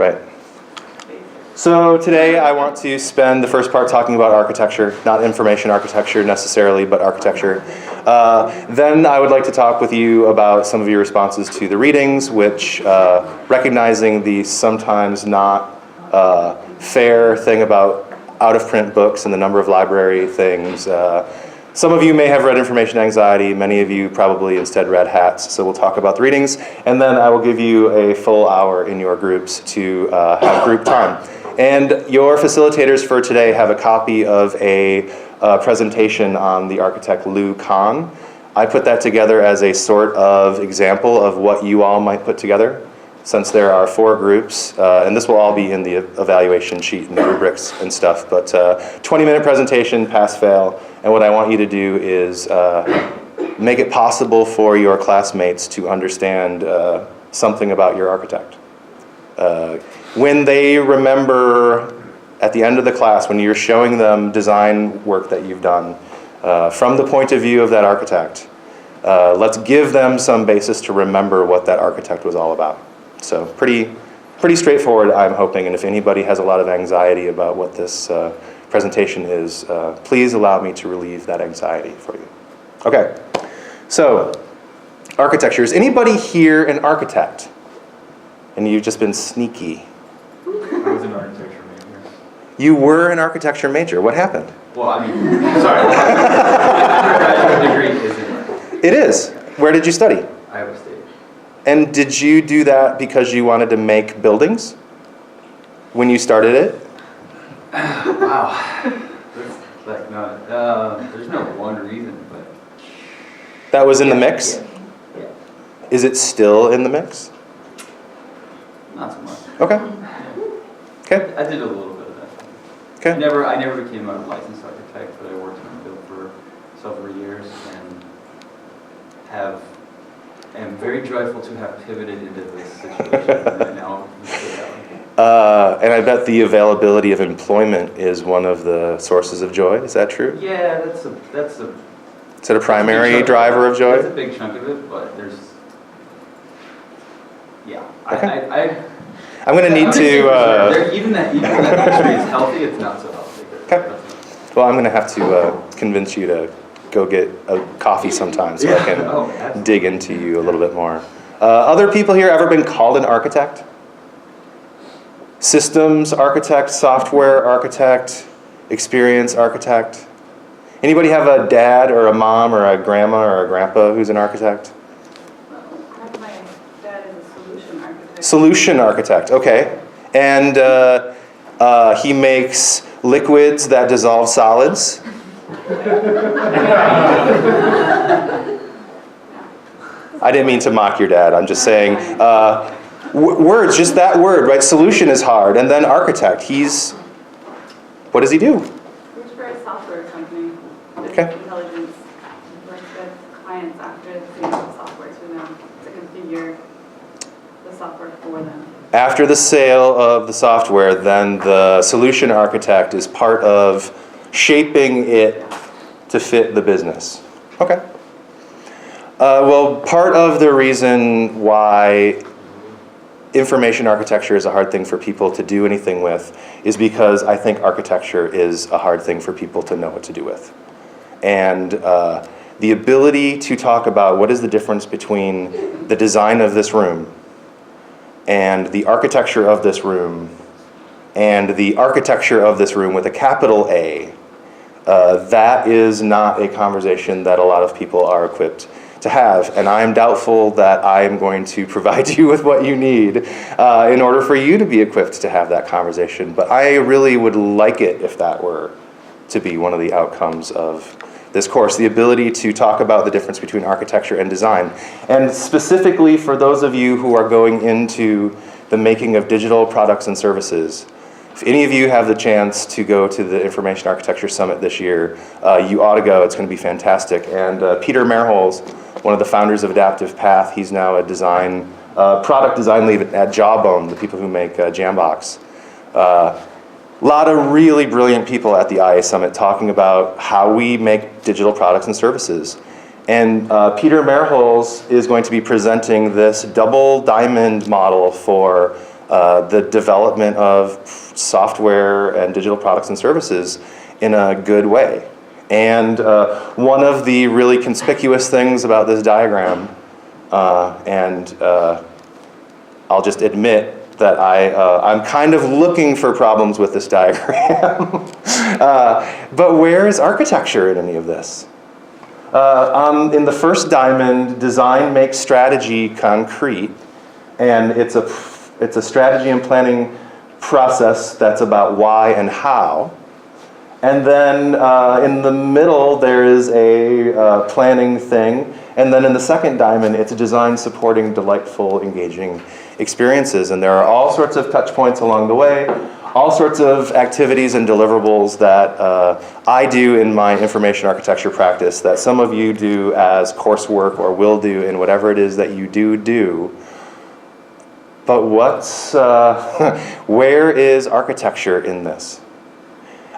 Right. So today I want to spend the first part talking about architecture, not information architecture necessarily, but architecture. Then I would like to talk with you about some of your responses to the readings, which recognizing the sometimes not fair thing about out-of-print books and the number of library things. Some of you may have read Information Anxiety, many of you probably instead read Hats, so we'll talk about the readings, and then I will give you a full hour in your groups to have group time. And your facilitators for today have a copy of a presentation on the architect Lou Kahn. I put that together as a sort of example of what you all might put together, since there are 4 groups, and this will all be in the evaluation sheet and the rubrics and stuff, but 20-minute presentation, pass-fail, and what I want you to do is make it possible for your classmates to understand something about your architect. When they remember at the end of the class, when you're showing them design work that you've done, from the point of view of that architect, let's give them some basis to remember what that architect was all about. So pretty straightforward, I'm hoping, and if anybody has a lot of anxiety about what this presentation is, please allow me to relieve that anxiety for you. Okay, so architecture. Is anybody here an architect? And you've just been sneaky. I was an architecture major. You were an architecture major. What happened? Well, I mean, sorry. My degree is in architecture. It is. Where did you study? Iowa State. And did you do that because you wanted to make buildings when you started it? Wow. That's like no, there's no one reason, but. That was in the mix? Yeah. Is it still in the mix? Not so much. Okay. Yeah. Okay. I did a little bit of that. Okay. I never became a licensed architect, but I worked in the field for several years and am very joyful to have pivoted into this situation right now. And I bet the availability of employment is one of the sources of joy. Is that true? Yeah, that's a. Is it a primary driver of joy? That's a big chunk of it, but there's. Yeah, okay. I'm going to need to. Even that industry is healthy. It's not so healthy. Okay. Well, I'm going to have to convince you to go get a coffee sometime so I can dig into you a little bit more. Other people here ever been called an architect? Systems architect, software architect, experience architect? Anybody have a dad or a mom or a grandma or a grandpa who's an architect? My dad is a solution architect. Solution architect, okay. And he makes liquids that dissolve solids. I didn't mean to mock your dad. I'm just saying, words, just that word, right? Solution is hard. And then architect, what does he do? Works for a software company. Okay. Intelligence. Works with clients after the sale of software to them to configure the software for them. After the sale of the software, then the solution architect is part of shaping it to fit the business. Okay. Well, part of the reason why information architecture is a hard thing for people to do anything with is because I think architecture is a hard thing for people to know what to do with. And the ability to talk about what is the difference between the design of this room and the architecture of this room and the architecture of this room with a capital A, that is not a conversation that a lot of people are equipped to have, and I am doubtful that I am going to provide you with what you need in order for you to be equipped to have that conversation. But I really would like it if that were to be one of the outcomes of this course, the ability to talk about the difference between architecture and design. And specifically for those of you who are going into the making of digital products and services, if any of you have the chance to go to the Information Architecture Summit this year, you ought to go. It's going to be fantastic. And Peter Merholz, one of the founders of Adaptive Path, he's now a product design lead at Jawbone, the people who make Jambox. A lot of really brilliant people at the IA Summit talking about how we make digital products and services. And Peter Merholz is going to be presenting this double diamond model for the development of software and digital products and services in a good way. And one of the really conspicuous things about this diagram, I'll just admit that I'm kind of looking for problems with this diagram. But where is architecture in any of this? In the first diamond, design makes strategy concrete, and it's a strategy and planning process that's about why and how. And then in the middle, there is a planning thing. And then in the second diamond, it's a design supporting delightful, engaging experiences. And there are all sorts of touch points along the way, all sorts of activities and deliverables that I do in my information architecture practice that some of you do as coursework or will do in whatever it is that you do. But where is architecture in this?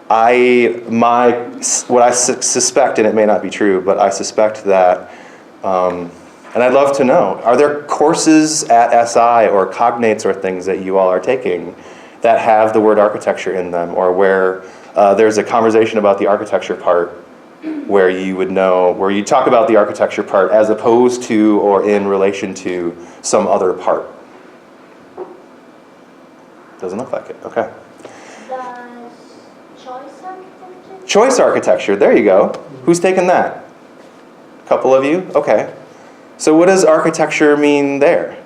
What I suspect, and it may not be true, but I suspect that, and I'd love to know, are there courses at SI or cognates or things that you all are taking that have the word architecture in them, or where there's a conversation about the architecture part where you would know, where you talk about the architecture part as opposed to or in relation to some other part? Doesn't look like it, okay. Choice architecture? Choice architecture, there you go. Who's taken that? A couple of you? Okay. So what does architecture mean there?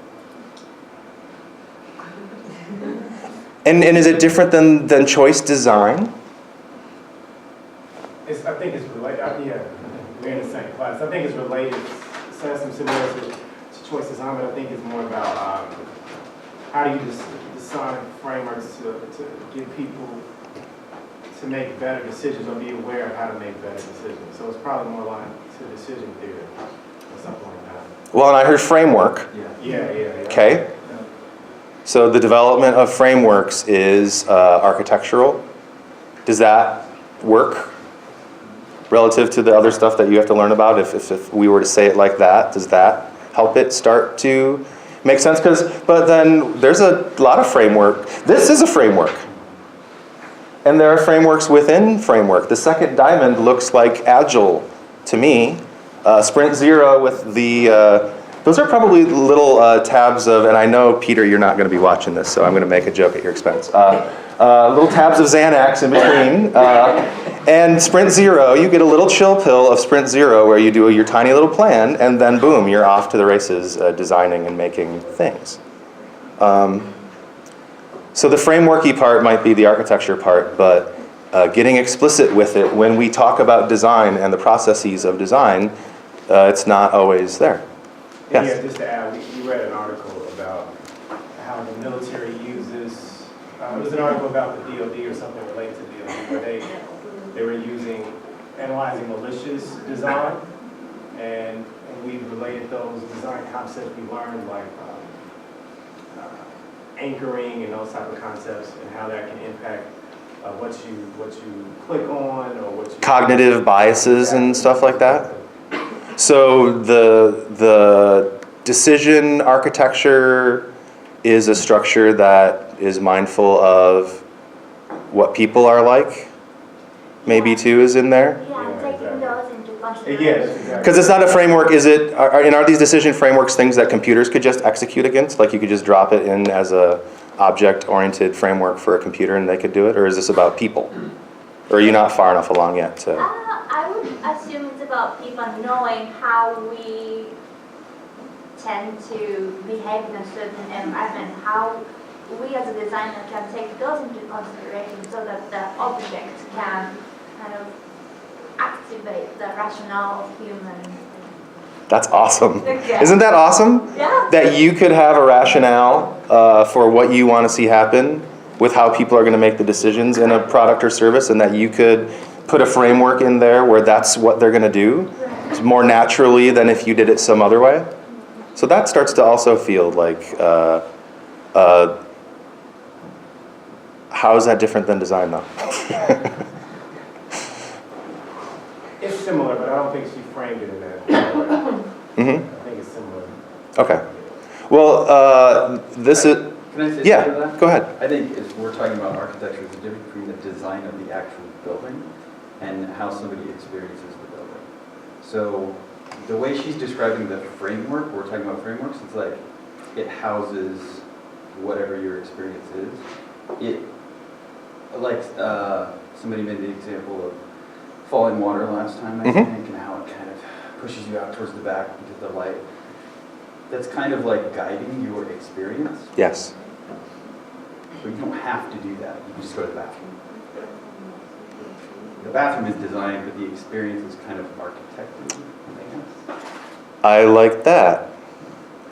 And is it different than choice design? I think it's related. Yeah, we're in the same class. I think it's related. It has some similarities to choice design, but I think it's more about how do you design frameworks to give people to make better decisions or be aware of how to make better decisions. So it's probably more like to decision theory or something like that. Well, and I heard framework. Yeah. Okay. So the development of frameworks is architectural. Does that work relative to the other stuff that you have to learn about? If we were to say it like that, does that help it start to make sense? But then there's a lot of framework. This is a framework. And there are frameworks within framework. The second diamond looks like Agile to me. Sprint Zero with the, those are probably little tabs of, and I know, Peter, you're not going to be watching this, so I'm going to make a joke at your expense. Little tabs of Xanax in between. And Sprint Zero, you get a little chill pill of Sprint Zero where you do your tiny little plan, and then boom, you're off to the races designing and making things. So the frameworky part might be the architecture part, but getting explicit with it when we talk about design and the processes of design, it's not always there. Yes? Yeah, just to add, we read an article about how the military uses, it was an article about the DoD or something related to DoD, where they were analyzing malicious design, and we related those design concepts we learned, like anchoring and those type of concepts, and how that can impact what you click on or what you... Cognitive biases and stuff like that? So the decision architecture is a structure that is mindful of what people are like? Maybe too is in there? Yeah, taking those into consideration. Yeah, that's exactly. Because it's not a framework, is it? Are these decision frameworks things that computers could just execute against? Like you could just drop it in as a object-oriented framework for a computer and they could do it? Or is this about people? Or are you not far enough along yet to... I would assume it's about people knowing how we tend to behave in a certain environment, how we as a designer can take those into consideration so that the object can kind of activate the rationale of human. That's awesome. Yeah. Isn't that awesome? Yeah. That you could have a rationale for what you want to see happen with how people are going to make the decisions in a product or service, and that you could put a framework in there where that's what they're going to do more naturally than if you did it some other way. So that starts to also feel like, how is that different than design though? It's similar, but I don't think she framed it in that way. Mm-hmm. I think it's similar. Okay. Well, this is... Can I say Yeah, something to that? go ahead. I think if we're talking about architecture, there's a difference between the design of the actual building and how somebody experiences the building. So the way she's describing the framework, we're talking about frameworks, it's like it houses whatever your experience is. It, like somebody made the example of falling water last time, I think, and how it kind of pushes you out towards the back because of the light. That's kind of like guiding your experience. Yes. So you don't have to do that. You can just go to the bathroom. The bathroom is designed, but the experience is kind of architected, I guess. I like that.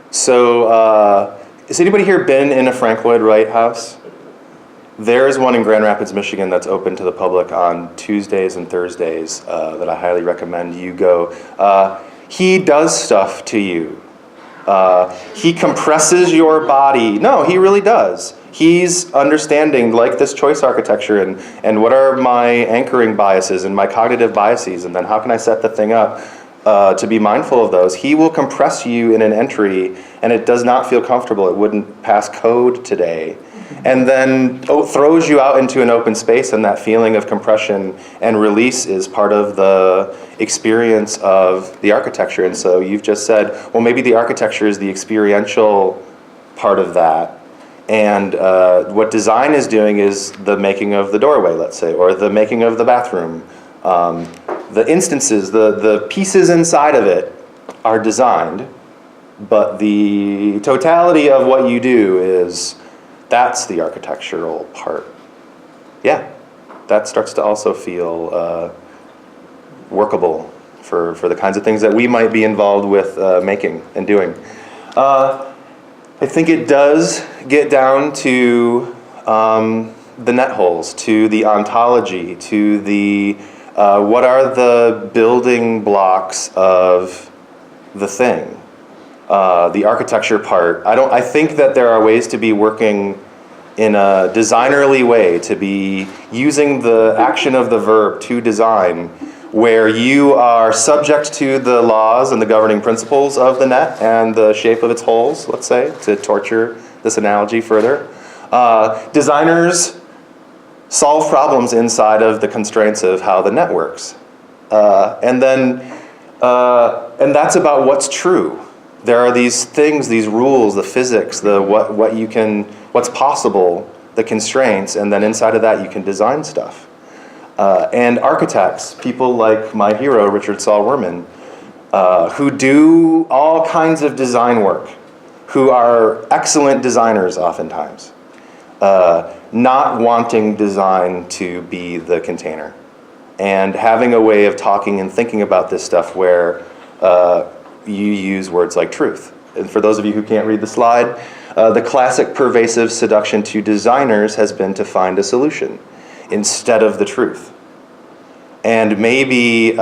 So, has anybody here been in a Frank Lloyd Wright house? There's one in Grand Rapids, Michigan that's open to the public on Tuesdays and Thursdays that I highly recommend you go. He does stuff to you. He compresses your body. No, he really does. He's understanding, like this choice architecture, and what are my anchoring biases and my cognitive biases, and then how can I set the thing up to be mindful of those. He will compress you in an entry, and it does not feel comfortable. It wouldn't pass code today. And then throws you out into an open space, and that feeling of compression and release is part of the experience of the architecture. And so you've just said, well, maybe the architecture is the experiential part of that. And what design is doing is the making of the doorway, let's say, or the making of the bathroom. The instances, the pieces inside of it are designed, but the totality of what you do is, that's the architectural part. Yeah, that starts to also feel workable for the kinds of things that we might be involved with making and doing. I think it does get down to the net holes, to the ontology, to the what are the building blocks of the thing. The architecture part. I think that there are ways to be working in a designerly way, to be using the action of the verb to design, where you are subject to the laws and the governing principles of the net and the shape of its holes, let's say, to torture this analogy further. Designers solve problems inside of the constraints of how the net works. And that's about what's true. There are these things, these rules, the physics, the what's possible, the constraints, and then inside of that you can design stuff. And architects, people like my hero, Richard Saul Wurman, who do all kinds of design work, who are excellent designers oftentimes, not wanting design to be the container, and having a way of talking and thinking about this stuff where you use words like truth. And for those of you who can't read the slide, the classic pervasive seduction to designers has been to find a solution instead of the truth. And maybe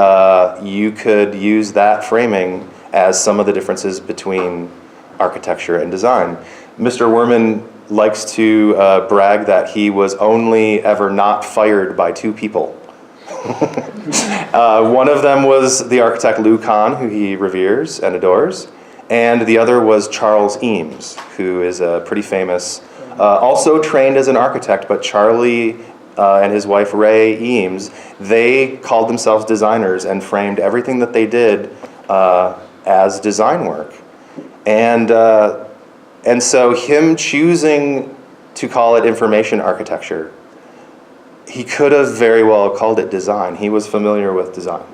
you could use that framing as some of the differences between architecture and design. Mr. Wurman likes to brag that he was only ever not fired by two people. One of them was the architect Lou Kahn, who he reveres and adores, and the other was Charles Eames, who is pretty famous, also trained as an architect, but Charlie and his wife Ray Eames, they called themselves designers and framed everything that they did as design work. And so him choosing to call it information architecture, he could have very well called it design. He was familiar with design.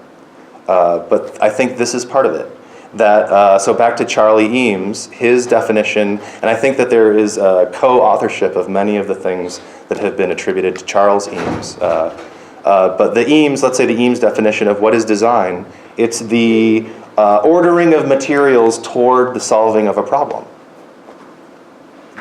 But I think this is part of it. So back to Charlie Eames, his definition, and I think that there is a co-authorship of many of the things that have been attributed to Charles Eames. But the Eames, let's say the Eames definition of what is design, it's the ordering of materials toward the solving of a problem.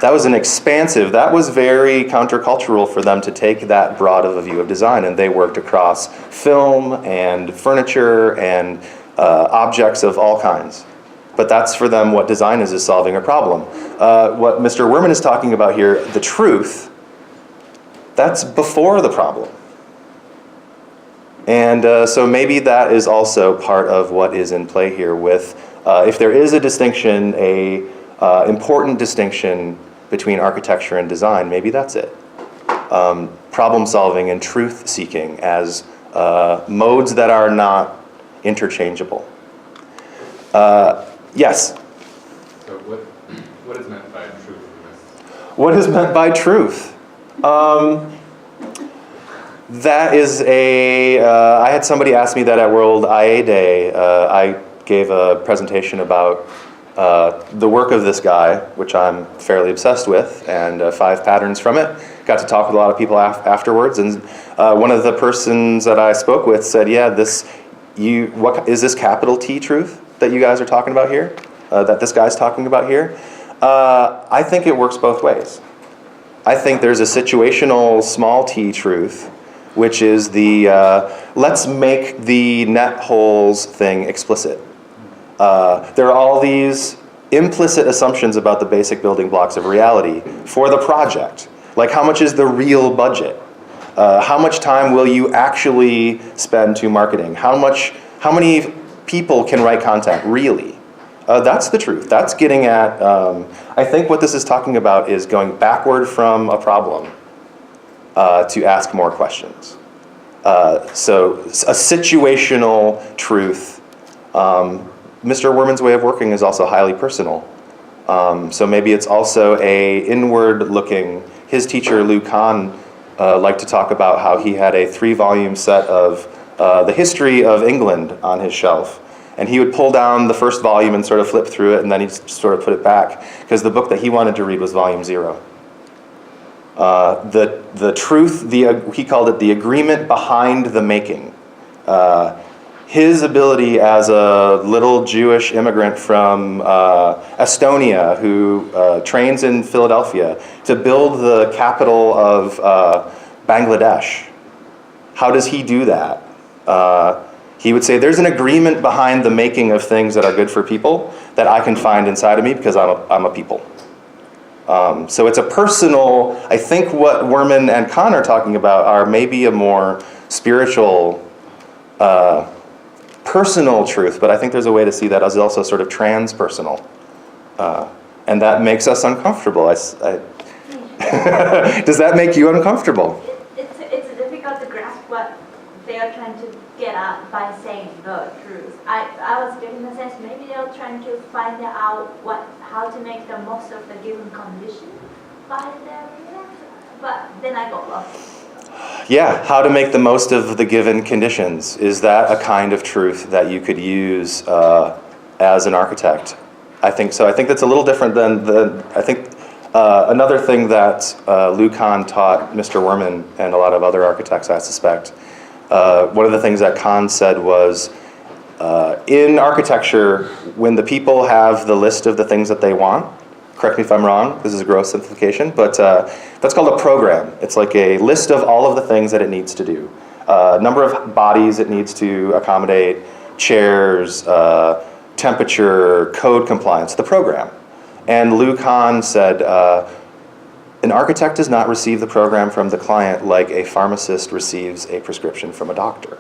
That was that was very countercultural for them to take that broad of a view of design, and they worked across film and furniture and objects of all kinds. But that's for them what design is solving a problem. What Mr. Wurman is talking about here, the truth, that's before the problem. And so maybe that is also part of what is in play here with, if there is a distinction, important distinction between architecture and design, maybe that's it. Problem solving and truth seeking as modes that are not interchangeable. Yes? So what is meant by truth in this? What is meant by truth? That is I had somebody ask me that at World IA Day. I gave a presentation about the work of this guy, which I'm fairly obsessed with, and 5 patterns from it. Got to talk with a lot of people afterwards, and one of the persons that I spoke with said, yeah, what is this capital T truth that you guys are talking about here, that this guy's talking about here? I think it works both ways. I think there's a situational small t truth, which is the let's make the net holes thing explicit. There are all these implicit assumptions about the basic building blocks of reality for the project. Like, how much is the real budget? How much time will you actually spend to marketing? How many people can write content, really? That's the truth. That's getting at, I think what this is talking about is going backward from a problem to ask more questions. So a situational truth. Mr. Werman's way of working is also highly personal. So maybe it's also a inward-looking. His teacher, Lou Kahn, liked to talk about how he had a 3-volume set of the history of England on his shelf. And he would pull down the first volume and sort of flip through it, and then he'd sort of put it back, because the book that he wanted to read was volume 0. The truth, he called it the agreement behind the making. His ability as a little Jewish immigrant from Estonia who trains in Philadelphia to build the capital of Bangladesh. How does he do that? He would say, there's an agreement behind the making of things that are good for people that I can find inside of me because I'm a people. So it's a personal, I think what Werman and Kahn are talking about are maybe a more spiritual, personal truth, but I think there's a way to see that as also sort of transpersonal. And that makes us uncomfortable. Does that make you uncomfortable? It's difficult to grasp what they are trying to get at by saying the truth. I was getting the sense maybe they are trying to find out how to make the most of the given condition by their reaction. But then I got lost. Yeah, how to make the most of the given conditions. Is that a kind of truth that you could use as an architect? I think so. I think that's a little different than another thing that Lou Kahn taught Mr. Werman and a lot of other architects, I suspect. One of the things that Kahn said was, in architecture, when the people have the list of the things that they want, correct me if I'm wrong, this is a gross simplification, but that's called a program. It's like a list of all of the things that it needs to do. Number of bodies it needs to accommodate, chairs, temperature, code compliance, the program. And Lou Kahn said, an architect does not receive the program from the client like a pharmacist receives a prescription from a doctor.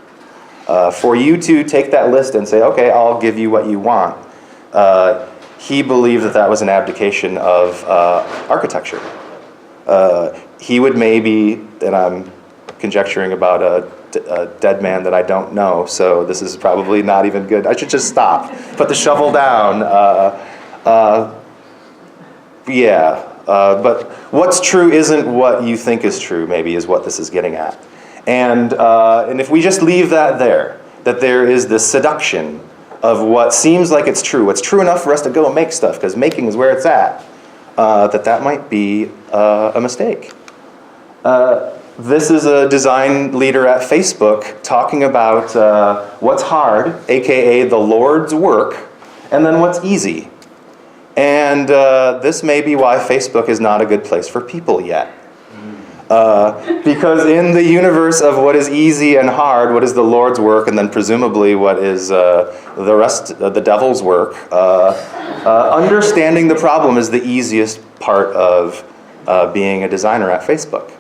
For you to take that list and say, okay, I'll give you what you want, he believed that was an abdication of architecture. He would maybe, and I'm conjecturing about a dead man that I don't know, so this is probably not even good. I should just stop, put the shovel down. But what's true isn't what you think is true, maybe, is what this is getting at. And if we just leave that there is this seduction of what seems like it's true, what's true enough for us to go and make stuff, because making is where it's at, that might be a mistake. This is a design leader at Facebook talking about what's hard, aka the Lord's work, and then what's easy. And this may be why Facebook is not a good place for people yet. Because in the universe of what is easy and hard, what is the Lord's work, and then presumably what is the rest of the devil's work, understanding the problem is the easiest part of being a designer at Facebook.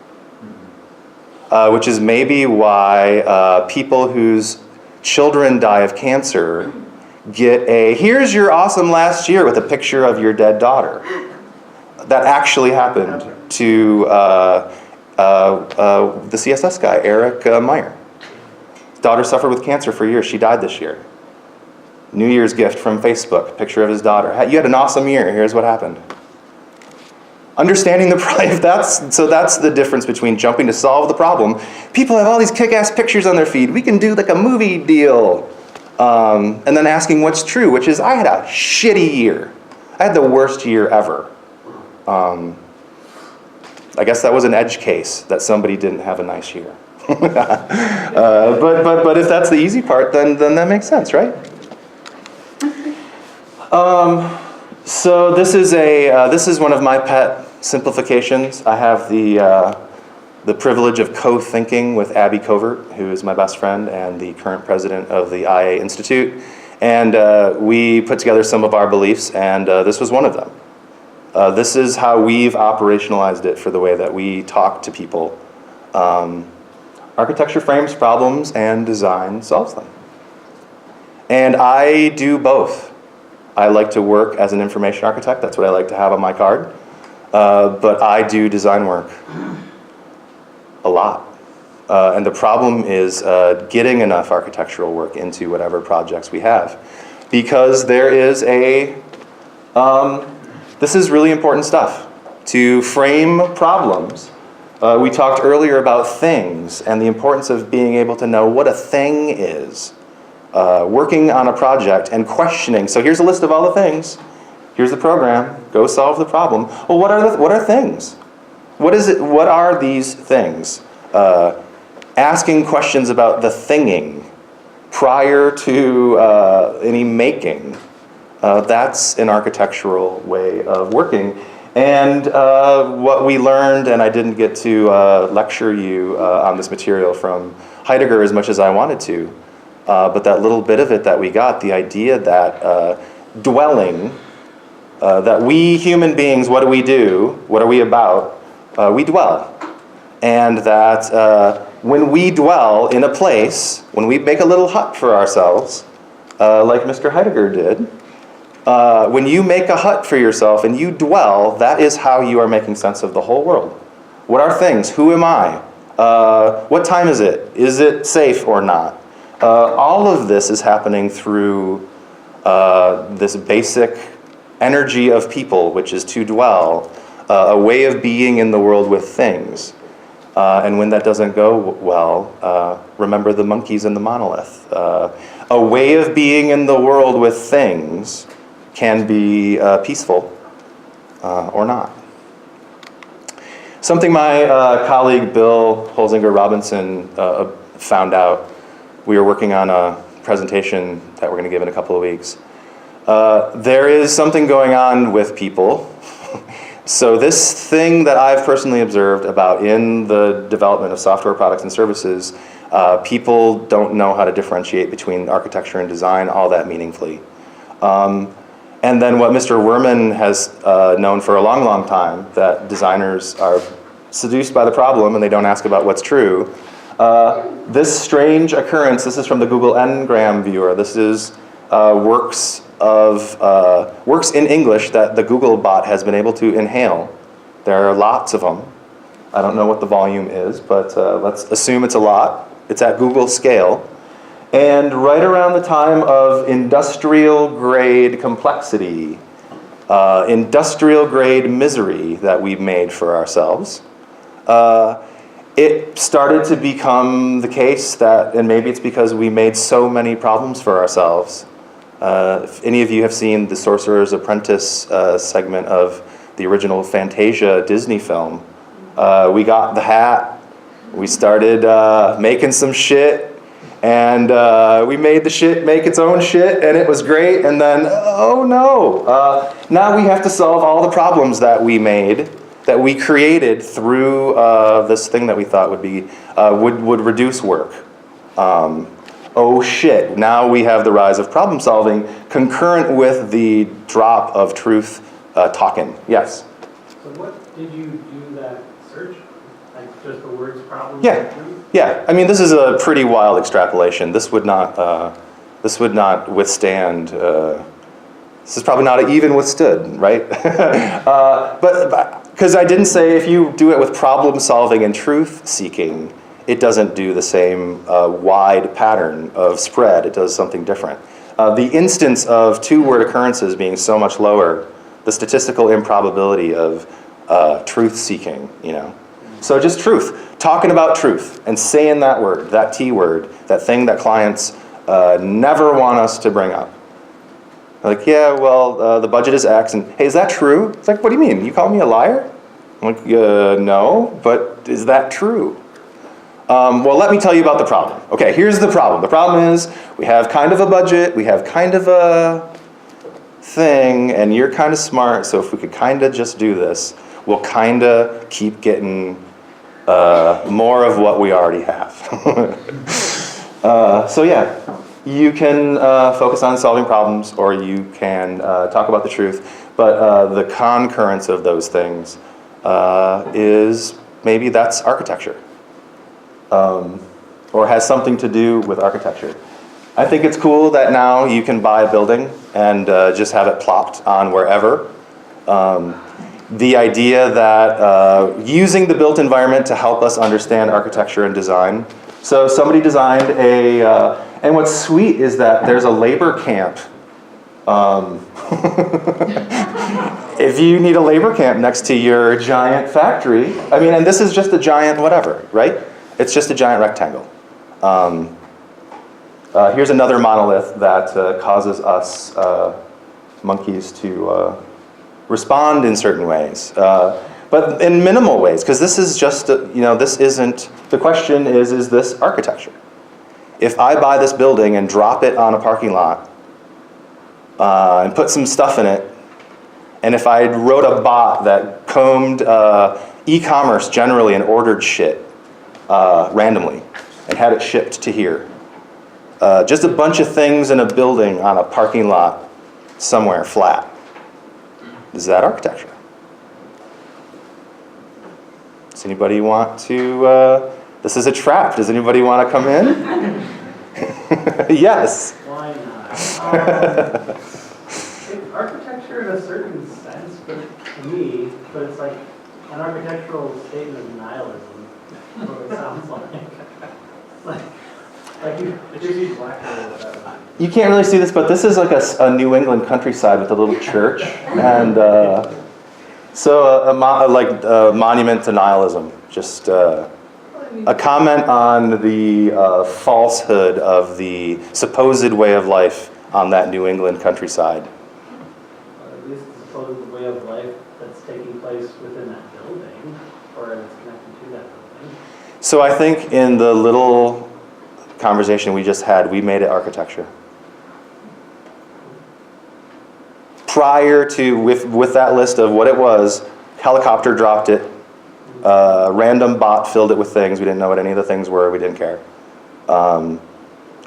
Which is maybe why people whose children die of cancer get here's your awesome last year with a picture of your dead daughter. that actually happened to the CSS guy, Eric Meyer. His daughter suffered with cancer for years. She died this year. New Year's gift from Facebook, picture of his daughter. You had an awesome year. Here's what happened. Understanding the problem, that's the difference between jumping to solve the problem. People have all these kick-ass pictures on their feed. We can do like a movie deal. And then asking what's true, which is I had a shitty year. I had the worst year ever. I guess that was an edge case that somebody didn't have a nice year. But if that's the easy part, then that makes sense, right? So this is one of my pet simplifications. I have the privilege of co-thinking with Abby Covert, who is my best friend and the current president of the IA Institute. And we put together some of our beliefs, and this was one of them. This is how we've operationalized it for the way that we talk to people. Architecture frames problems and design solves them. And I do both. I like to work as an information architect. That's what I like to have on my card. But I do design work a lot. And the problem is getting enough architectural work into whatever projects we have. Because there is this is really important stuff. To frame problems, we talked earlier about things and the importance of being able to know what a thing is. Working on a project and questioning. So here's a list of all the things. Here's the program. Go solve the problem. Well, what are things? What is it? What are these things? Asking questions about the thinging prior to any making. That's an architectural way of working. And what we learned, and I didn't get to lecture you on this material from Heidegger as much as I wanted to, but that little bit of it that we got, the idea that dwelling, that we human beings, what do we do? What are we about? We dwell. And that when we dwell in a place, when we make a little hut for ourselves, like Mr. Heidegger did, when you make a hut for yourself and you dwell, that is how you are making sense of the whole world. What are things? Who am I? What time is it? Is it safe or not? All of this is happening through this basic energy of people, which is to dwell, a way of being in the world with things. And when that doesn't go well, remember the monkeys and the monolith. A way of being in the world with things can be peaceful or not. Something my colleague Bill Holzinger Robinson found out, we were working on a presentation that we're going to give in a couple of weeks. There is something going on with people. So this thing that I've personally observed about in the development of software products and services, people don't know how to differentiate between architecture and design all that meaningfully. And then what Mr. Werman has known for a long, long time, that designers are seduced by the problem and they don't ask about what's true. This strange occurrence, this is from the Google Ngram viewer. This is works in English that the Google bot has been able to inhale. There are lots of them. I don't know what the volume is, but let's assume it's a lot. It's at Google scale. And right around the time of industrial grade complexity, industrial grade misery that we've made for ourselves, it started to become the case that, and maybe it's because we made so many problems for ourselves. If any of you have seen the Sorcerer's Apprentice segment of the original Fantasia Disney film, we got the hat, we started making some shit, and we made the shit make its own shit, and it was great, and then, oh no, now we have to solve all the problems that we made, that we created through this thing that we thought would be, would reduce work. Oh shit, now we have the rise of problem solving concurrent with the drop of truth talking. Yes? So what did you do that search? Like just the words problem? Yeah, yeah. I mean, this is a pretty wild extrapolation. This would not withstand This is probably not even withstood, right? But because I didn't say if you do it with problem solving and truth seeking, it doesn't do the same wide pattern of spread. It does something different. The instance of two-word occurrences being so much lower, the statistical improbability of truth seeking, you know. So just truth, talking about truth and saying that word, that T word, that thing that clients never want us to bring up. Like, yeah, well, the budget is X, and hey, is that true? It's like, what do you mean? You call me a liar? I'm like, no, but is that true? Well, let me tell you about the problem. Okay, here's the problem. The problem is we have kind of a budget, we have kind of a thing, and you're kind of smart, so if we could kind of just do this, we'll kind of keep getting more of what we already have. So yeah, you can focus on solving problems, or you can talk about the truth, but the concurrence of those things is maybe that's architecture. Or has something to do with architecture. I think it's cool that now you can buy a building and just have it plopped on wherever. The idea that using the built environment to help us understand architecture and design. So somebody designed and what's sweet is that there's a labor camp. If you need a labor camp next to your giant factory, I mean, and this is just a giant whatever, right? It's just a giant rectangle. Here's another monolith that causes us monkeys to respond in certain ways, but in minimal ways, because this is just, this isn't, the question is this architecture? If I buy this building and drop it on a parking lot and put some stuff in it, and if I wrote a bot that combed e-commerce generally and ordered shit, randomly and had it shipped to here. Just a bunch of things in a building on a parking lot somewhere flat. Is that architecture? Does anybody want to, this is a trap. Does anybody want to come in? Yes. Why not? It's architecture in a certain sense, but to me, but it's like an architectural statement of nihilism. What it sounds like you just use black or You can't really see this, but this is like a New England countryside with a little church, and so a monument to nihilism. Just a comment on the falsehood of the supposed way of life on that New England countryside. Or at least the supposed way of life that's taking place within that building, or it's connected to that building. So I think in the little conversation we just had, we made it architecture. Prior to, with that list of what it was, helicopter dropped it, random bot filled it with things, we didn't know what any of the things were, we didn't care.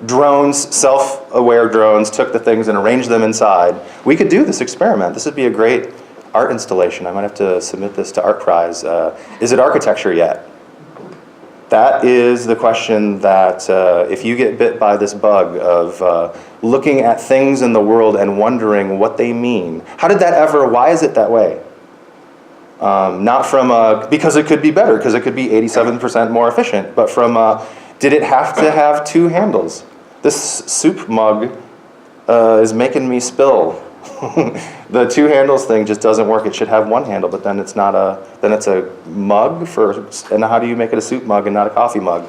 Drones, self-aware drones, took the things and arranged them inside. We could do this experiment. This would be a great art installation. I might have to submit this to Art Prize. Is it architecture yet? That is the question that if you get bit by this bug of looking at things in the world and wondering what they mean. How did that ever, why is it that way? Not from, because it could be better, because it could be 87% more efficient, but from, did it have to have two handles? This soup mug is making me spill. The two handles thing just doesn't work. It should have one handle, but then it's not then it's a mug and how do you make it a soup mug and not a coffee mug?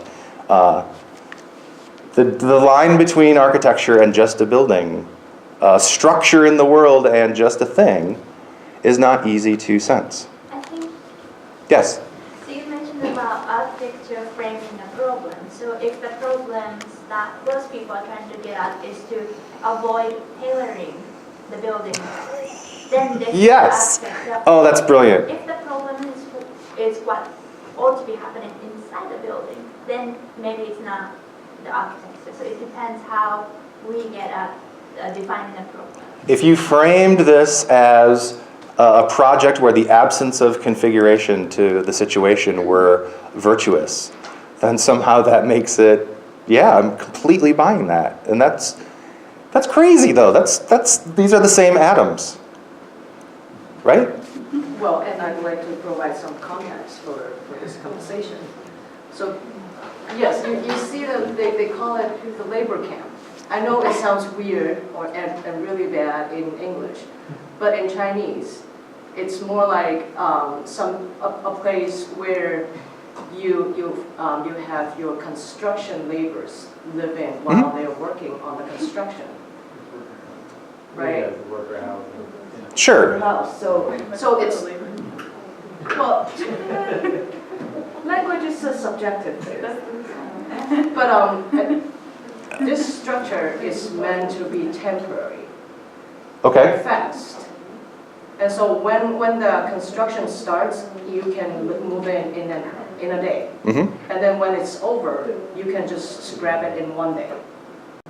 The line between architecture and just a building, structure in the world and just a thing, is not easy to sense. I think, Yes? so you mentioned about architecture framing a problem. So if the problems that those people are trying to get at is to avoid tailoring the building, then this Yes. aspect. Oh, that's brilliant. If the problem is what ought to be happening inside the building, then maybe it's not the architecture. So it depends how we get at defining a problem. If you framed this as a project where the absence of configuration to the situation were virtuous, then somehow that makes it, yeah, I'm completely buying that. And that's, That's crazy, though. These are the same atoms, right? Well, and I'd like to provide some context for this conversation. So, yes, you see they call it the labor camp. I know it sounds weird and really bad in English, but in Chinese, it's more like a place where you have your construction laborers live in while they're working on the construction, right? Yeah, worker housing. Sure. House. So it's well, language is a subjective thing, but this structure is meant to be temporary, Okay. fast. And so when the construction starts, you can move in a day. Mm-hmm. And then when it's over, you can just scrap it in one day.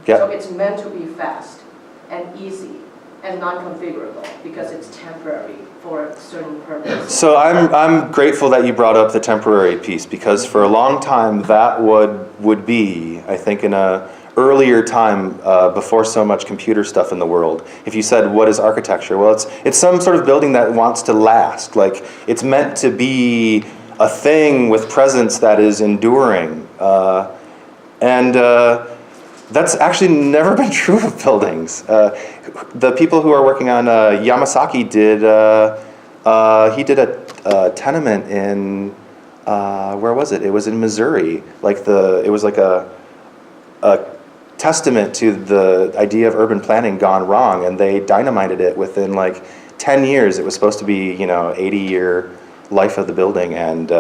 Yep. So it's meant to be fast and easy and non-configurable because it's temporary for a certain purpose. So I'm grateful that you brought up the temporary piece, because for a long time that would be, I think, in a earlier time before so much computer stuff in the world. If you said, what is architecture? Well, it's some sort of building that wants to last. Like, it's meant to be a thing with presence that is enduring. That's actually never been true of buildings. The people who are working on Yamasaki did a tenement in where was it? It was in Missouri. It was like a testament to the idea of urban planning gone wrong, and they dynamited it within like 10 years. It was supposed to be 80-year life of the building, and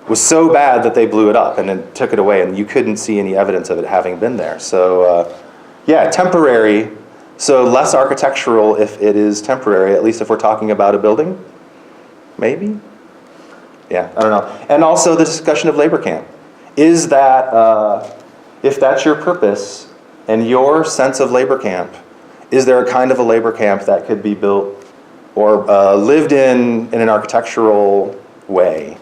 was so bad that they blew it up and then took it away, and you couldn't see any evidence of it having been there. So yeah, temporary. So less architectural if it is temporary, at least if we're talking about a building, maybe? Yeah, I don't know. And also the discussion of labor camp. Is that, if that's your purpose and your sense of labor camp, is there a kind of a labor camp that could be built or lived in an architectural way?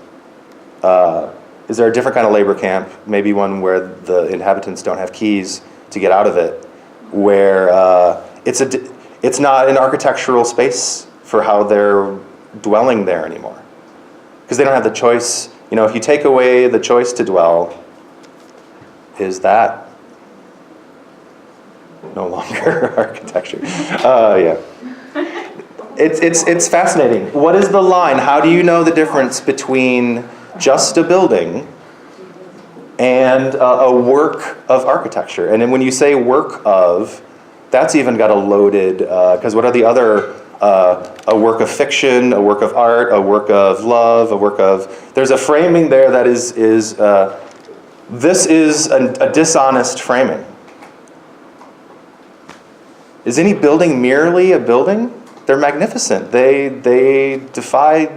Is there a different kind of labor camp, maybe one where the inhabitants don't have keys to get out of it, where it's not an architectural space for how they're dwelling there anymore? Because they don't have the choice. If you take away the choice to dwell, is that no longer architecture? Yeah. It's fascinating. What is the line? How do you know the difference between just a building and a work of architecture? And then when you say work of, that's even got a loaded, because what are the other, a work of fiction, a work of art, a work of love, a work of, there's a framing there that is this is a dishonest framing. Is any building merely a building? They're magnificent. They defy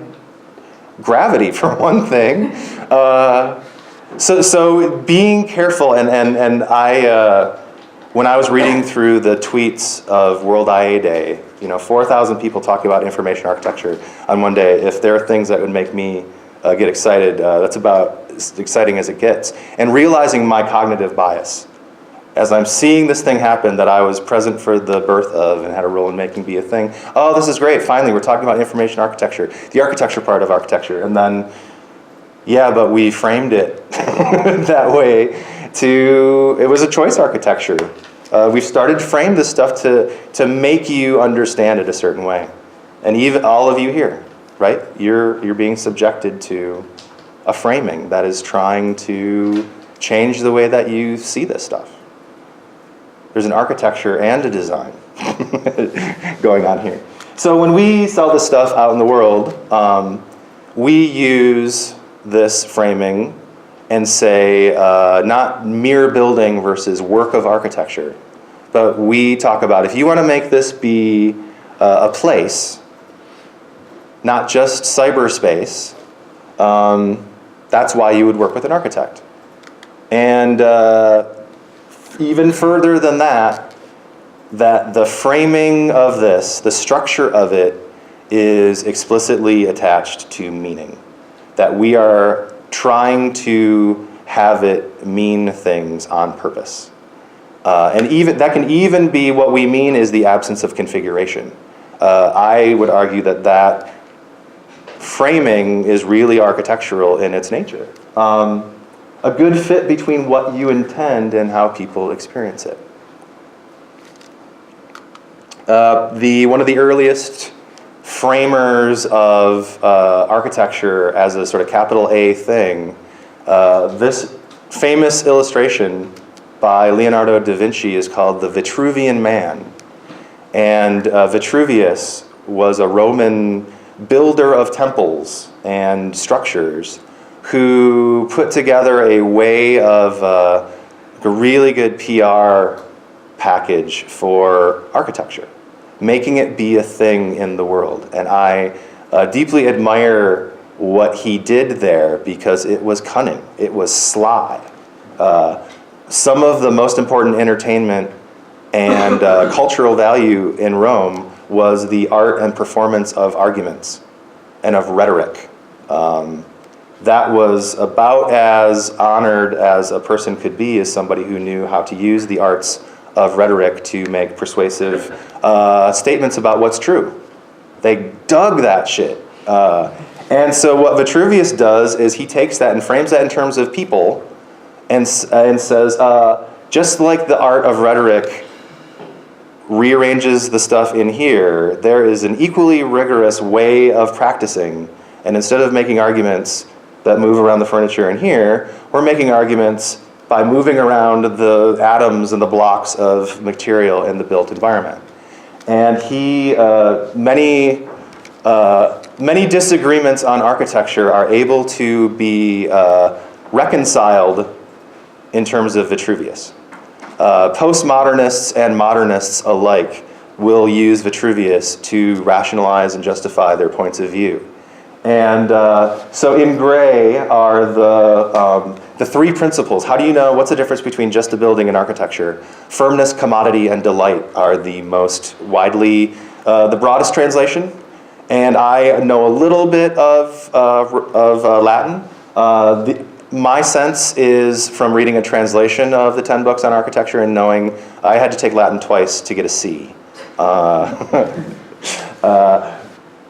gravity, for one thing. So being careful, and I, when I was reading through the tweets of World IA Day, 4,000 people talking about information architecture on one day. If there are things that would make me get excited, that's about as exciting as it gets. And realizing my cognitive bias. As I'm seeing this thing happen that I was present for the birth of and had a role in making be a thing, oh, this is great, finally, we're talking about information architecture, the architecture part of architecture. And then, yeah, but we framed it that way it was a choice architecture. We've started to frame this stuff to make you understand it a certain way. And even all of you here, right? You're being subjected to a framing that is trying to change the way that you see this stuff. There's an architecture and a design going on here. So when we sell this stuff out in the world, we use this framing and say not mere building versus work of architecture, but we talk about if you want to make this be a place, not just cyberspace, that's why you would work with an architect. And even further than that the framing of this, the structure of it, is explicitly attached to meaning. That we are trying to have it mean things on purpose. And even that can even be what we mean is the absence of configuration. I would argue that that framing is really architectural in its nature. A good fit between what you intend and how people experience it. One of the earliest framers of architecture as a sort of capital A thing, this famous illustration by Leonardo da Vinci is called the Vitruvian Man. And Vitruvius was a Roman builder of temples and structures who put together a way of a really good PR package for architecture, making it be a thing in the world. And I deeply admire what he did there because it was cunning, it was sly. Some of the most important entertainment and cultural value in Rome was the art and performance of arguments and of rhetoric. That was about as honored as a person could be as somebody who knew how to use the arts of rhetoric to make persuasive statements about what's true. They dug that shit. And so what Vitruvius does is he takes that and frames that in terms of people and says, just like the art of rhetoric rearranges the stuff in here, there is an equally rigorous way of practicing. And instead of making arguments that move around the furniture in here, we're making arguments by moving around the atoms and the blocks of material in the built environment. And many disagreements on architecture are able to be reconciled in terms of Vitruvius. Postmodernists and modernists alike will use Vitruvius to rationalize and justify their points of view. And so in gray are the three principles. How do you know what's the difference between just a building and architecture? Firmness, commodity, and delight are the most widely, the broadest translation. And I know a little bit of Latin. My sense is from reading a translation of the 10 books on architecture and knowing I had to take Latin twice to get a C.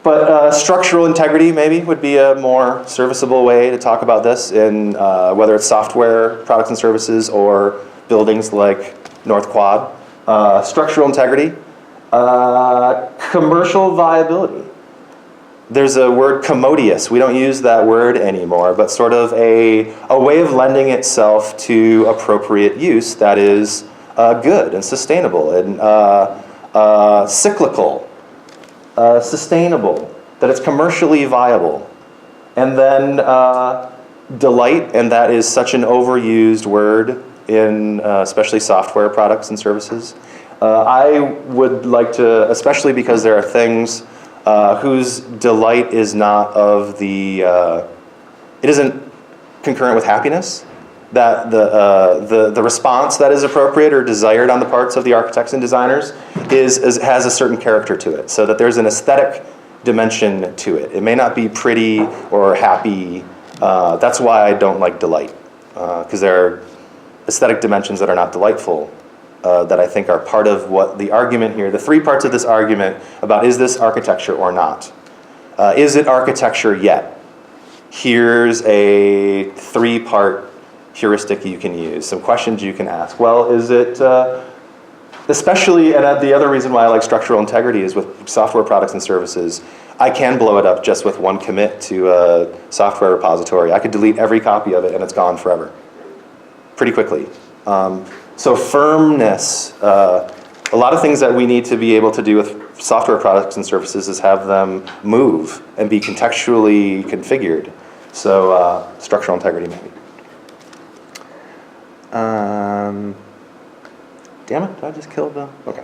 But structural integrity maybe would be a more serviceable way to talk about this in whether it's software products and services or buildings like North Quad. Structural integrity, commercial viability. There's a word commodious. We don't use that word anymore, but sort of a way of lending itself to appropriate use that is good and sustainable and cyclical, sustainable, that it's commercially viable. And then delight, and that is such an overused word in especially software products and services. I would like to, especially because there are things whose delight is not of the, it isn't concurrent with happiness, that the response that is appropriate or desired on the parts of the architects and designers has a certain character to it, so that there's an aesthetic dimension to it. It may not be pretty or happy. That's why I don't like delight, because there are aesthetic dimensions that are not delightful. That I think are part of what the argument here, the three parts of this argument about is this architecture or not? Is it architecture yet? Here's a three-part heuristic you can use, some questions you can ask. Well, is it, especially, and the other reason why I like structural integrity is with software products and services, I can blow it up just with one commit to a software repository. I could delete every copy of it and it's gone forever, pretty quickly. So firmness, a lot of things that we need to be able to do with software products and services is have them move and be contextually configured. So structural integrity maybe. Damn it, did I just kill the, okay.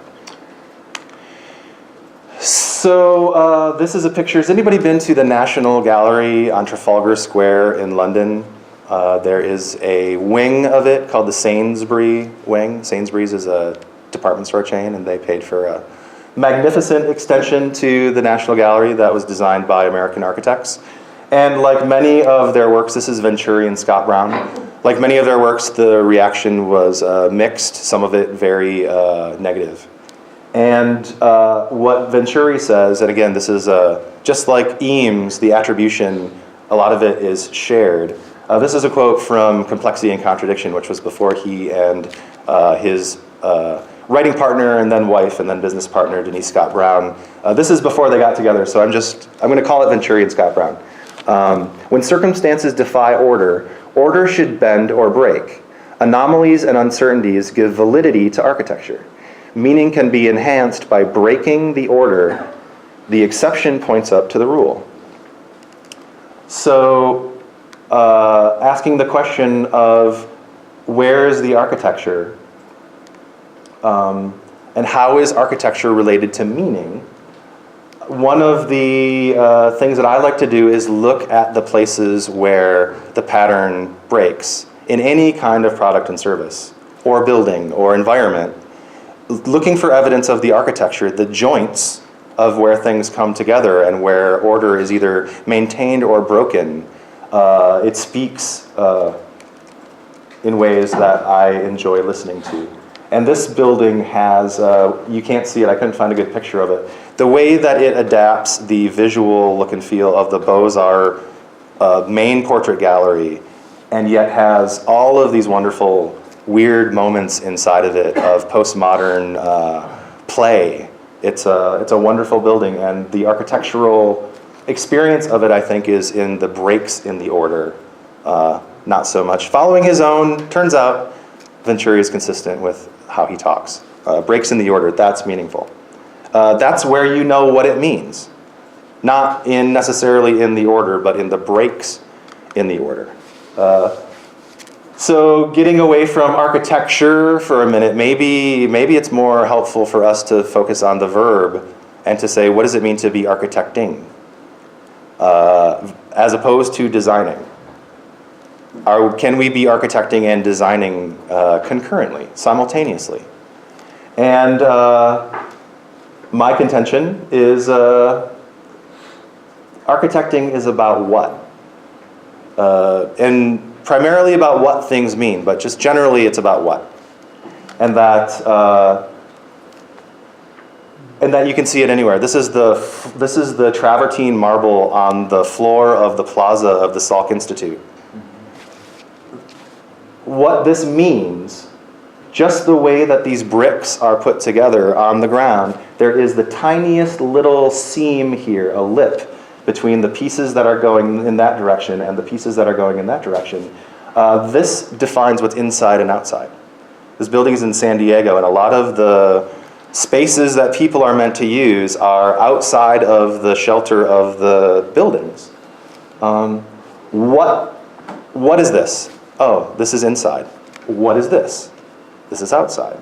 So this is a picture, has anybody been to the National Gallery on Trafalgar Square in London? There is a wing of it called the Sainsbury wing. Sainsbury's is a department store chain, and they paid for a magnificent extension to the National Gallery that was designed by American architects. And like many of their works, this is Venturi and Scott Brown. Like many of their works, the reaction was mixed, some of it very negative. And what Venturi says, and again, this is just like Eames, the attribution, a lot of it is shared. This is a quote from Complexity and Contradiction, which was before he and his writing partner and then wife and then business partner, Denise Scott Brown. This is before they got together, so I'm going to call it Venturi and Scott Brown. When circumstances defy order, order should bend or break. Anomalies and uncertainties give validity to architecture. Meaning can be enhanced by breaking the order. The exception points up to the rule. So, asking the question of where is the architecture, and how is architecture related to meaning? One of the things that I like to do is look at the places where the pattern breaks in any kind of product and service, or building, or environment. Looking for evidence of the architecture, the joints of where things come together and where order is either maintained or broken. It speaks in ways that I enjoy listening to. And this building has, you can't see it, I couldn't find a good picture of it. The way that it adapts the visual look and feel of the Beaux-Arts main portrait gallery, and yet has all of these wonderful weird moments inside of it of postmodern play. It's a wonderful building, and the architectural experience of it, I think, is in the breaks in the order, not so much following his own. Turns out Venturi is consistent with how he talks. Breaks in the order, that's meaningful. That's where you know what it means. Not necessarily in the order, but in the breaks in the order. So getting away from architecture for a minute, maybe it's more helpful for us to focus on the verb and to say, what does it mean to be architecting? As opposed to designing. Can we be architecting and designing concurrently, simultaneously? And my contention is architecting is about what? And primarily about what things mean, but just generally it's about what. And that you can see it anywhere. This is the travertine marble on the floor of the plaza of the Salk Institute. What this means, just the way that these bricks are put together on the ground, there is the tiniest little seam here, a lip, between the pieces that are going in that direction and the pieces that are going in that direction. This defines what's inside and outside. This building is in San Diego, and a lot of the spaces that people are meant to use are outside of the shelter of the buildings. What is this? Oh, this is inside. What is this? This is outside.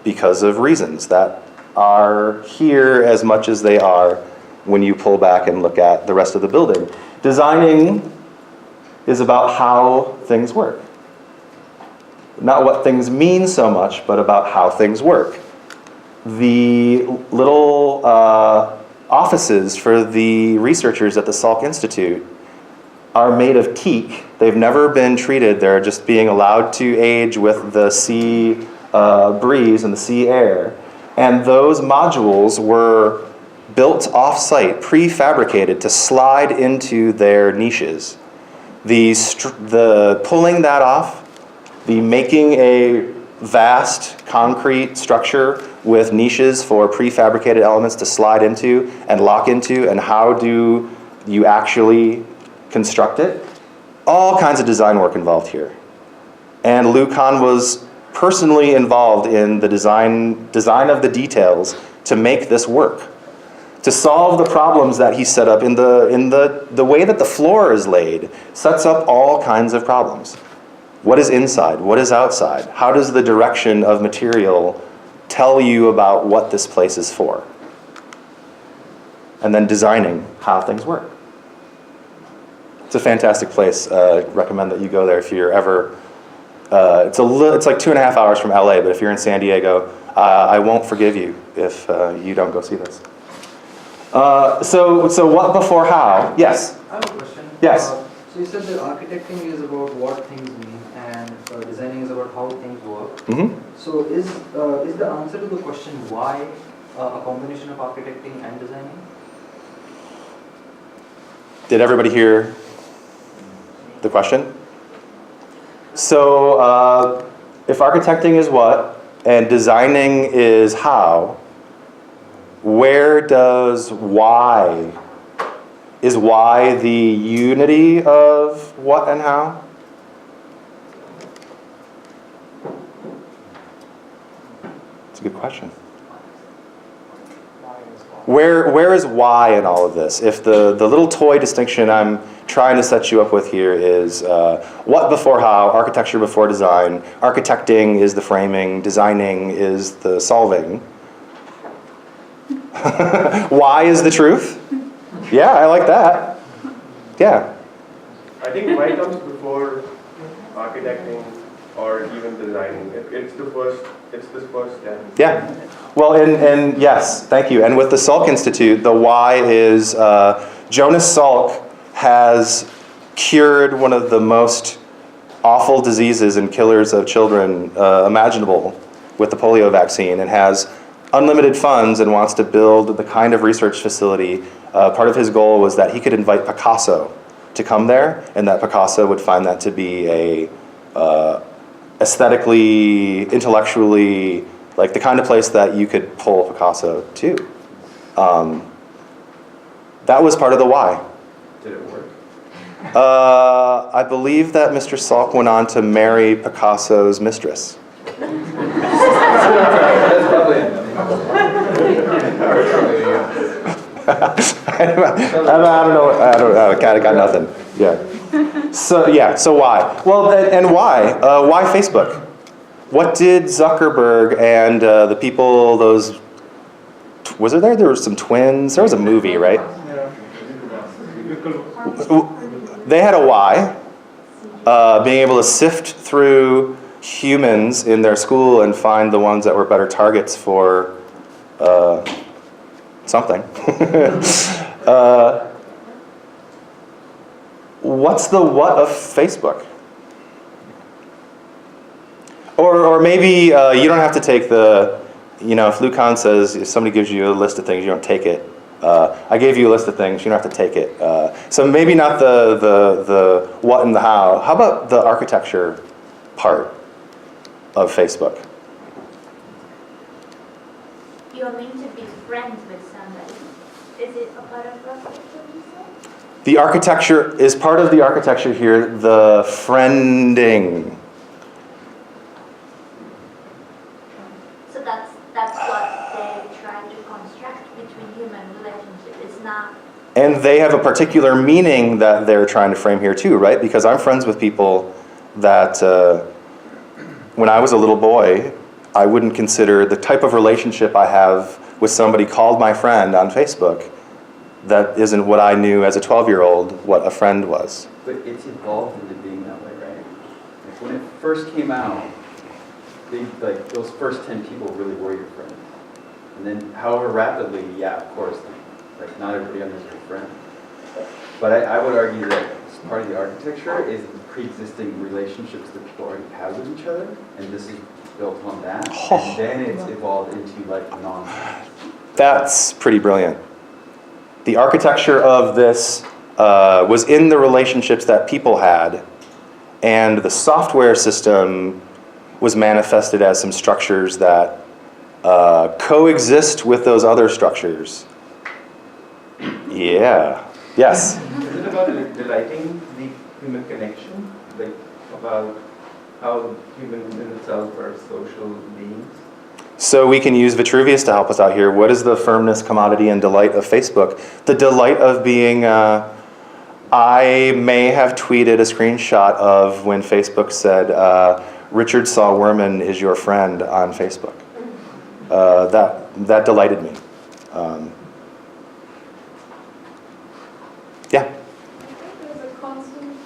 Because of reasons that are here as much as they are when you pull back and look at the rest of the building. Designing is about how things work. Not what things mean so much, but about how things work. The little offices for the researchers at the Salk Institute are made of teak. They've never been treated. They're just being allowed to age with the sea breeze and the sea air. And those modules were built off-site, prefabricated to slide into their niches. The pulling that off, the making a vast concrete structure with niches for prefabricated elements to slide into and lock into, and how do you actually construct it? All kinds of design work involved here. And Lou Kahn was personally involved in the design of the details to make this work. To solve the problems that he set up in the way that the floor is laid, sets up all kinds of problems. What is inside? What is outside? How does the direction of material tell you about what this place is for? And then designing how things work. It's a fantastic place. Recommend that you go there if you're ever. It's like 2.5 hours from LA, but if you're in San Diego, I won't forgive you if you don't go see this. So what before how? Yes. I have a question. Yes. So you said that architecting is about what things mean and designing is about how things work. Mm-hmm. So is the answer to the question why a combination of architecting and designing? Did everybody hear the question? So if architecting is what and designing is how, where does why? Is why the unity of what and how? It's a good question. Where is why in all of this? If the little toy distinction I'm trying to set you up with here is what before how, architecture before design, architecting is the framing, designing is the solving. Why is the truth? Yeah, I like that. Yeah. I think why comes before architecting or even designing. It's the first step. Yeah. Well, and yes, thank you. And with the Salk Institute, the why is Jonas Salk has cured one of the most awful diseases and killers of children imaginable with the polio vaccine, and has unlimited funds and wants to build the kind of research facility. Part of his goal was that he could invite Picasso to come there, and that Picasso would find that to be a aesthetically, intellectually, like the kind of place that you could pull Picasso to. That was part of the why. Did it work? I believe that Mr. Salk went on to marry Picasso's mistress. That's probably enough. I don't know. I got nothing. Yeah. So why? Well, and why? Why Facebook? What did Zuckerberg and the people, those, was there were some twins? There was a movie, right? They had a why, being able to sift through humans in their school and find the ones that were better targets for something. What's the what of Facebook? Or maybe you don't have to take the, if Lucan says, if somebody gives you a list of things, you don't take it. I gave you a list of things, you don't have to take it. So maybe not the what and the how. How about the architecture part of Facebook? You are meant to be friends with somebody. Is it a part of architecture, you said? The architecture is part of the architecture here, the friending. So that's what they try to construct between human relationships. It's not. And they have a particular meaning that they're trying to frame here too, right? Because I'm friends with people that when I was a little boy, I wouldn't consider the type of relationship I have with somebody called my friend on Facebook. That isn't what I knew as a 12-year-old what a friend was. But it's evolved into being that way, right? Like when it first came out, those first 10 people really were your friends. And then however rapidly, yeah, of course, like not everybody on this is your friend. But I would argue that part of the architecture is the pre-existing relationships that people already have with each other, and this is built on that. And then it's evolved into like non-friends. That's pretty brilliant. The architecture of this was in the relationships that people had, and the software system was manifested as some structures that coexist with those other structures. Yeah. Yes? Is it about delighting the human connection? Like about how humans in themselves are social beings? So we can use Vitruvius to help us out here. What is the firmness, commodity, and delight of Facebook? The delight of being, I may have tweeted a screenshot of when Facebook said, Richard Saw Werman is your friend on Facebook. That delighted me. Yeah? I think there's a constant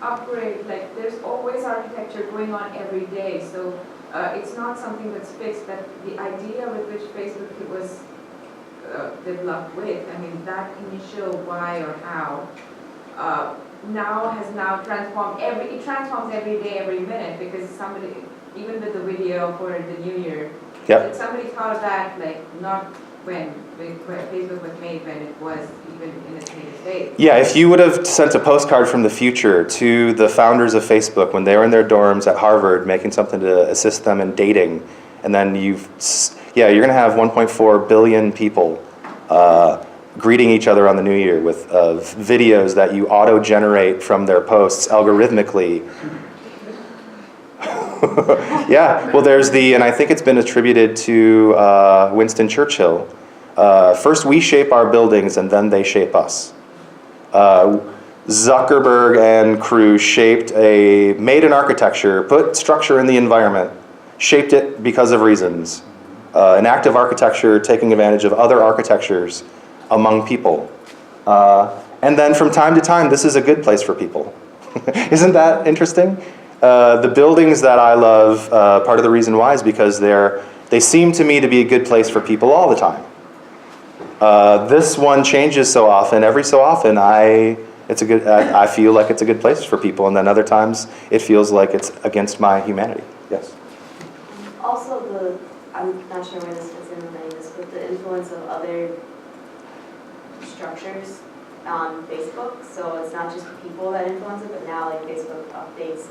upgrade, like there's always architecture going on every day, so it's not something that's fixed, but the idea with which Facebook was developed with, I mean, that initial why or how now transformed it transforms every day, every minute, because somebody, even with the video for the New Year, Yep. somebody thought of that, like, not when Facebook was made, when it was even in its native state. Yeah, if you would have sent a postcard from the future to the founders of Facebook when they were in their dorms at Harvard making something to assist them in dating, and then you're going to have 1.4 billion people greeting each other on the New Year with videos that you auto-generate from their posts algorithmically. Yeah, well, and I think it's been attributed to Winston Churchill. First we shape our buildings and then they shape us. Zuckerberg and crew made an architecture, put structure in the environment, shaped it because of reasons. An active architecture taking advantage of other architectures among people. And then from time to time, this is a good place for people. Isn't that interesting? The buildings that I love, part of the reason why is because they seem to me to be a good place for people all the time. This one changes so often. Every so often, I feel like it's a good place for people, and then other times it feels like it's against my humanity. Yes. Also, I'm not sure where this fits in with any of this, but the influence of other structures on Facebook. So it's not just people that influence it, but now like Facebook updates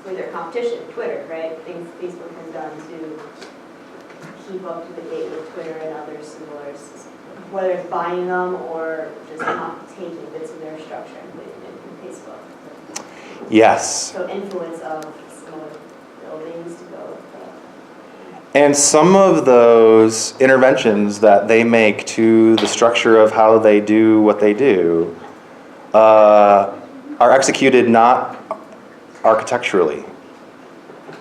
for their competition, Twitter, right? Things Facebook has done to keep up to the date with Twitter and other similar systems, whether it's buying them or just not taking bits of their structure and putting it in Facebook. Yes. So influence of similar buildings to go. And some of those interventions that they make to the structure of how they do what they do are executed not architecturally,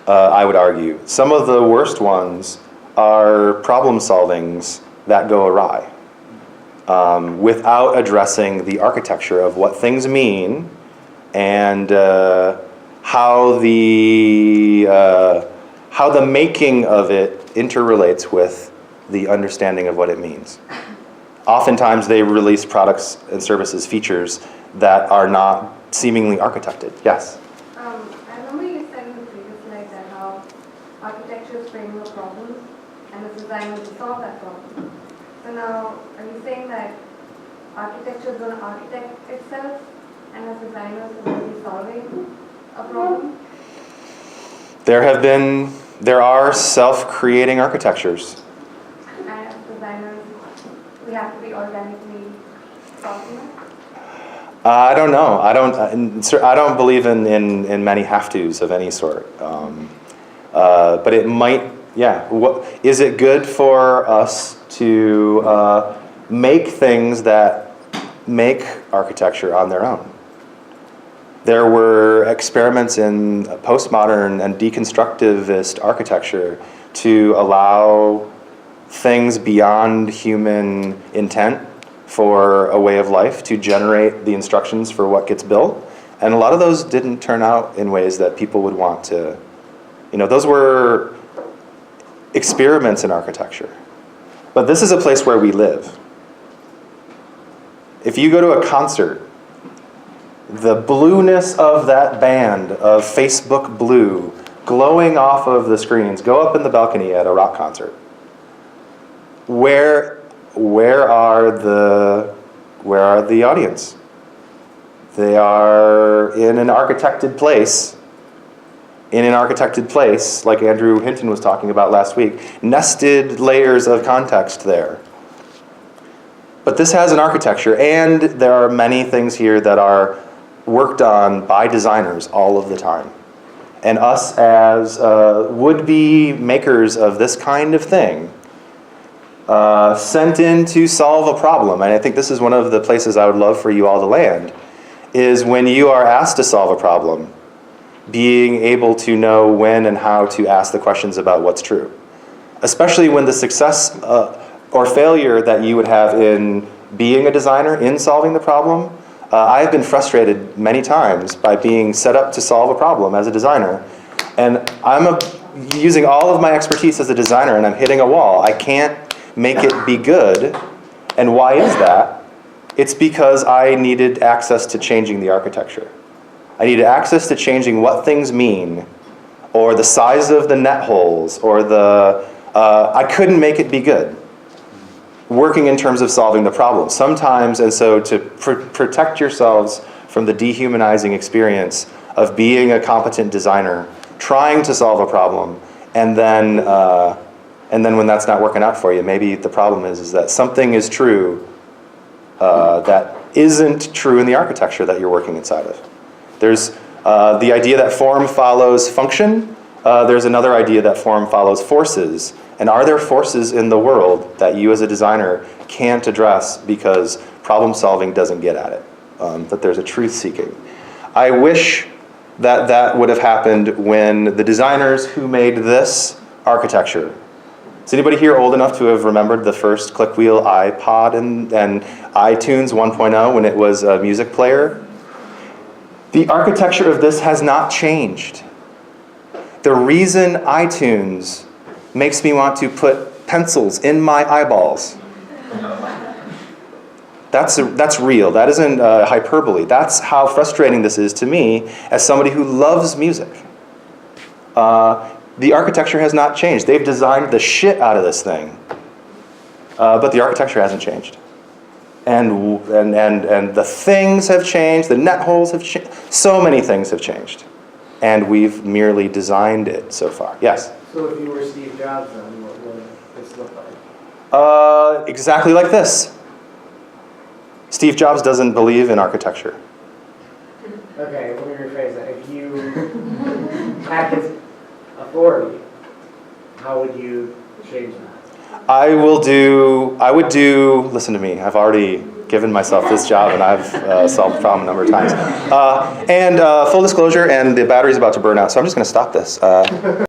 I would argue. Some of the worst ones are problem solvings that go awry without addressing the architecture of what things mean and how the making of it interrelates with the understanding of what it means. Oftentimes they release products and services, features that are not seemingly architected. Yes? I remember you said in the previous slide that how architecture is framing a problem and it's designed to solve that problem. So now, are you saying that architecture is going to architect itself and as designers are going to be solving a problem? There are self-creating architectures. And as designers, we have to be organically solving it? I don't know. I don't believe in many have-tos of any sort. But it might, yeah. Is it good for us to make things that make architecture on their own? There were experiments in postmodern and deconstructivist architecture to allow things beyond human intent for a way of life to generate the instructions for what gets built. And a lot of those didn't turn out in ways that people would want to, those were experiments in architecture. But this is a place where we live. If you go to a concert, the blueness of that band of Facebook blue glowing off of the screens, go up in the balcony at a rock concert. Where are the audience? They are in an architected place. Like Andrew Hinton was talking about last week, nested layers of context there. But this has an architecture, and there are many things here that are worked on by designers all of the time. And us as would-be makers of this kind of thing, sent in to solve a problem, and I think this is one of the places I would love for you all to land, is when you are asked to solve a problem, being able to know when and how to ask the questions about what's true. Especially when the success or failure that you would have in being a designer, in solving the problem. I've been frustrated many times by being set up to solve a problem as a designer, and I'm using all of my expertise as a designer and I'm hitting a wall. I can't make it be good. And why is that? It's because I needed access to changing the architecture. I needed access to changing what things mean, or the size of the net holes, or I couldn't make it be good. Working in terms of solving the problem. Sometimes, and so to protect yourselves from the dehumanizing experience of being a competent designer, trying to solve a problem, and then when that's not working out for you, maybe the problem is that something is true that isn't true in the architecture that you're working inside of. There's the idea that form follows function. There's another idea that form follows forces. And are there forces in the world that you as a designer can't address because problem solving doesn't get at it? That there's a truth seeking. I wish that that would have happened when the designers who made this architecture. Is anybody here old enough to have remembered the first click-wheel iPod and iTunes 1.0 when it was a music player? The architecture of this has not changed. The reason iTunes makes me want to put pencils in my eyeballs. That's real. That isn't hyperbole. That's how frustrating this is to me as somebody who loves music. The architecture has not changed. They've designed the shit out of this thing, but the architecture hasn't changed. And the things have changed. The net holes have changed. So many things have changed, and we've merely designed it so far. Yes. So if you were Steve Jobs, then what would this look like? Exactly like this. Steve Jobs doesn't believe in architecture. Okay, let me rephrase that. If you had his authority, how would you change that? I would do, listen to me, I've already given myself this job and I've solved the problem a number of times. Full disclosure, and the battery's about to burn out, so I'm just going to stop this.